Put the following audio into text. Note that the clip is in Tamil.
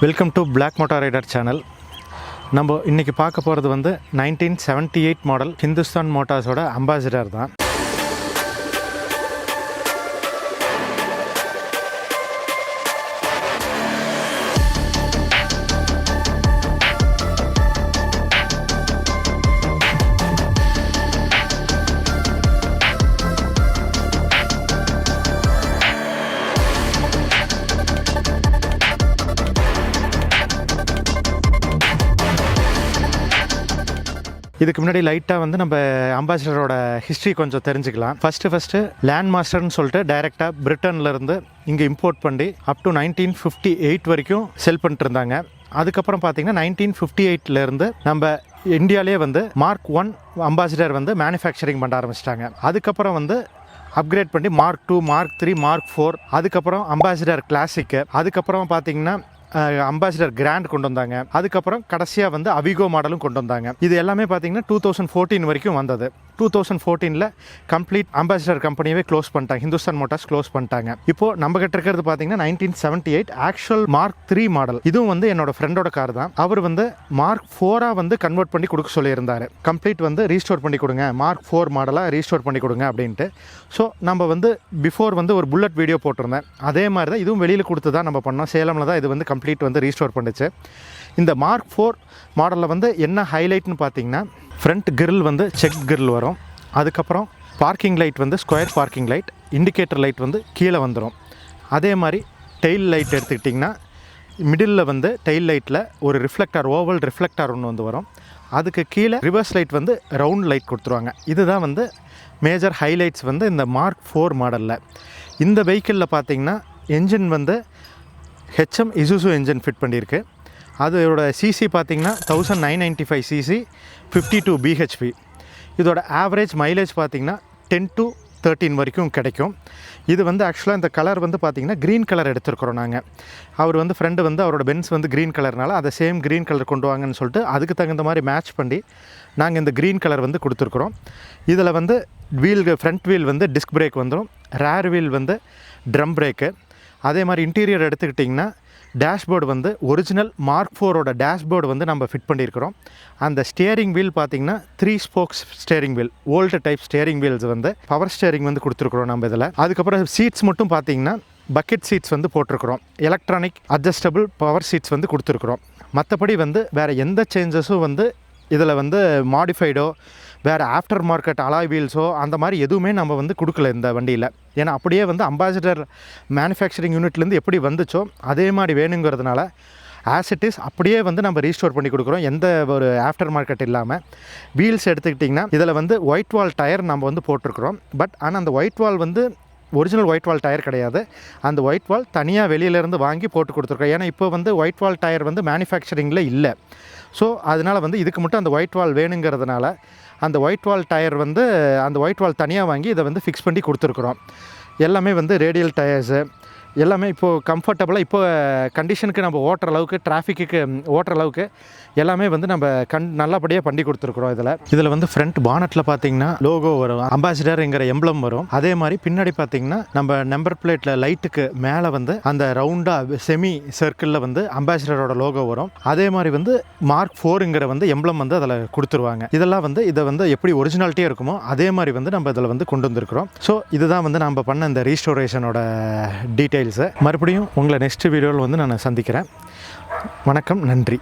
Welcome to black motor rider channel. நம்ம இன்றைக்கி பார்க்க போகிறது வந்து 1978 மாடல் ஹிந்துஸ்தான் மோட்டார்ஸோட அம்பாசிடர் தான். இதுக்கு முன்னாடி லைட்டாக வந்து நம்ம அம்பாசிடரோட ஹிஸ்ட்ரி கொஞ்சம் தெரிஞ்சுக்கலாம். ஃபஸ்ட்டு லேண்ட் மாஸ்டர்னு சொல்லிட்டு டைரெக்டாக பிரிட்டன்லேருந்து இங்கே இம்போர்ட் பண்ணி அப் டு 1958 வரைக்கும் செல் பண்ணிட்டு இருந்தாங்க. அதுக்கப்புறம் பார்த்தீங்கன்னா 1958லேருந்து நம்ம இந்தியாவிலே வந்து Mark 1 அம்பாசிடர் வந்து மேனுஃபேக்சரிங் பண்ண ஆரம்பிச்சிட்டாங்க. அதுக்கப்புறம் வந்து அப்கிரேட் பண்ணி Mark 2, Mark 3, Mark 4, அதுக்கப்புறம் அம்பாசிடர் கிளாசிக்கு, அதுக்கப்புறம் பார்த்தீங்கன்னா அம்பாசிடர் கிராண்ட் கொண்டு வந்தாங்க. அதுக்கப்புறம் கடைசியாக வந்து அவிகோ மாடலும் கொண்டு வந்தாங்க. இது எல்லாமே பார்த்தீங்கன்னா 2014 வரைக்கும் வந்தது. 2014 கம்ப்ளீட் அம்பாசிடர் கம்பெனியவே க்ளோஸ் பண்ணிட்டாங்க. ஹிந்துஸ்தான் மோட்டார்ஸ் க்ளோஸ் பண்ணிட்டாங்க. இப்போ நம்ம கிட்ட இருக்கிறது பார்த்தீங்கன்னா 1978 ஆக்சுவல் Mark 3 மாடல். இதுவும் வந்து என்னோட ஃப்ரெண்டோட கார் தான். அவர் வந்து Mark 4 வந்து கன்வெர்ட் பண்ணி கொடுக்க சொல்லியிருந்தார். கம்ப்ளீட் வந்து ரீஸ்டோர் பண்ணி கொடுங்க, Mark 4 மாடலாக ரீஸ்டோர் பண்ணி கொடுங்க அப்படின்ட்டு. ஸோ நம்ம வந்து பிஃபோர் வந்து ஒரு புல்லட் வீடியோ போட்டிருந்தேன். அதே மாதிரி தான் இதுவும் வெளியில் கொடுத்து தான் நம்ம பண்ணோம். சேலமில் தான் இது வந்து கம்ப்ளீட் வந்து ரீஸ்டோர் பண்ணிச்சு. இந்த Mark 4 மாடலில் வந்து என்ன ஹைலைட்னு பார்த்தீங்கன்னா, ஃப்ரண்ட் கிரில் வந்து செக் கிரில் வரும். அதுக்கப்புறம் பார்க்கிங் லைட் வந்து square parking light, indicator light வந்து கீழே வந்துடும். அதே மாதிரி டெயில் லைட் எடுத்துக்கிட்டிங்கன்னா மிடில் வந்து டெயில் லைட்டில் ஒரு ரிஃப்ளெக்டார், ஓவல் ரிஃப்ளெக்டார் ஒன்று வந்து வரும். அதுக்கு கீழே ரிவர்ஸ் லைட் வந்து ரவுண்ட் லைட் கொடுத்துருவாங்க. இதுதான் வந்து மேஜர் ஹைலைட்ஸ் வந்து இந்த Mark 4 மாடலில். இந்த வெஹிக்கிளில் பார்த்தீங்கன்னா என்ஜின் வந்து HM இசுசு என்ஜின் ஃபிட் பண்ணியிருக்கு. அதோட சிசி பார்த்திங்கன்னா 1995 சிசி, 52 BHP. இதோட ஆவரேஜ் மைலேஜ் பார்த்திங்கன்னா 10 to 13 வரைக்கும் கிடைக்கும். இது வந்து ஆக்சுவலாக இந்த கலர் வந்து பார்த்திங்கன்னா க்ரீன் கலர் எடுத்துருக்குறோம் நாங்கள். அவர் வந்து ஃப்ரெண்டு வந்து அவரோட பென்ஸ் வந்து க்ரீன் கலர்னால அதை சேம் க்ரீன் கலர் கொண்டு வாங்கன்னு சொல்லிட்டு அதுக்கு தகுந்த மாதிரி மேட்ச் பண்ணி நாங்கள் இந்த க்ரீன் கலர் வந்து கொடுத்துருக்குறோம். இதில் வந்து ஃப்ரண்ட் வீல் வந்து டிஸ்க் பிரேக் வந்துடும், ரேர் வீல் வந்து ட்ரம் பிரேக்கு. அதே மாதிரி இன்டீரியர் எடுத்துக்கிட்டிங்கன்னா டேஷ்போர்டு வந்து ஒரிஜினல் Mark 4ஓட டேஷ்போர்டு வந்து நம்ம ஃபிட் பண்ணியிருக்கிறோம். அந்த ஸ்டியரிங் வீல் பார்த்திங்கன்னா 3 spokes steering wheel, old type steering wheels வந்து பவர் ஸ்டியரிங் வந்து கொடுத்துருக்குறோம் நம்ம இதில். அதுக்கப்புறம் சீட்ஸ் மட்டும் பார்த்திங்கன்னா பக்கெட் சீட்ஸ் வந்து போட்டிருக்கிறோம். எலக்ட்ரானிக் அட்ஜஸ்டபிள் பவர் சீட்ஸ் வந்து கொடுத்துருக்குறோம். மற்றபடி வந்து வேறு எந்த சேஞ்சஸும் வந்து இதில் வந்து மாடிஃபைடோ வேறு ஆஃப்டர் மார்க்கெட் அலாய் வீல்ஸோ அந்த மாதிரி எதுவுமே நம்ம வந்து கொடுக்கல இந்த வண்டியில். ஏன்னா அப்படியே வந்து அம்பாசிடர் மேனுஃபேக்சரிங் யூனிட்லேருந்து எப்படி வந்துச்சோ அதே மாதிரி வேணுங்கிறதுனால ஆஸ் இட் இஸ் அப்படியே வந்து நம்ம ரீஸ்டோர் பண்ணி கொடுக்குறோம், எந்த ஒரு ஆஃப்டர் மார்க்கெட் இல்லாமல். வீல்ஸ் எடுத்துக்கிட்டிங்கன்னா இதில் வந்து ஒயிட் வால் டயர் நம்ம வந்து போட்டிருக்கிறோம். பட் ஆனால் அந்த ஒயிட் வால் வந்து ஒரிஜினல் ஒயிட் வால் டயர் கிடையாது. அந்த ஒயிட் வால் தனியாக வெளியிலேருந்து வாங்கி போட்டு கொடுத்துருக்கோம். ஏன்னா இப்போ வந்து ஒயிட் வால் டயர் வந்து மேனுஃபேக்சரிங்கில் இல்லை. ஸோ அதனால் வந்து இதுக்கு மட்டும் அந்த ஒயிட் வால் வேணுங்கிறதுனால அந்த ஒயிட் வால் டயர் வந்து அந்த ஒயிட் வால் தனியாக வாங்கி இதை வந்து ஃபிக்ஸ் பண்ணி கொடுத்துருக்குறோம். எல்லாமே வந்து ரேடியல் டயர்ஸு எல்லாமே இப்போது கம்ஃபர்டபுளாக இப்போ கண்டிஷனுக்கு நம்ம ஓட்டுற அளவுக்கு, டிராஃபிக்கு ஓட்டுற அளவுக்கு எல்லாமே வந்து நம்ம நல்லபடியாக பண்ணி கொடுத்துருக்குறோம். இதில் வந்து ஃப்ரண்ட் பானட்டில் பார்த்தீங்கன்னா லோகோ வரும், அம்பாசிடர்ங்கிற எம்ப்ளம் வரும். அதே மாதிரி பின்னாடி பார்த்தீங்கன்னா நம்ம நம்பர் பிளேட்டில் லைட்டுக்கு மேலே வந்து அந்த ரவுண்டாக செமி சர்க்கிளில் வந்து அம்பாசிடரோட லோகோ வரும். அதே மாதிரி வந்து Mark 4ங்கிற வந்து எம்ப்ளம் வந்து அதில் கொடுத்துருவாங்க. இதெல்லாம் வந்து இதை வந்து எப்படி ஒரிஜினாலிட்டியாக இருக்குமோ அதே மாதிரி வந்து நம்ம இதில் வந்து கொண்டு வந்திருக்கிறோம். ஸோ இதுதான் வந்து நம்ம பண்ண இந்த ரீஸ்டோரேஷனோட டீட்டெயில்ஸை. மறுபடியும் உங்களை நெக்ஸ்ட் வீடியோவில் வந்து நான் சந்திக்கிறேன். வணக்கம், நன்றி.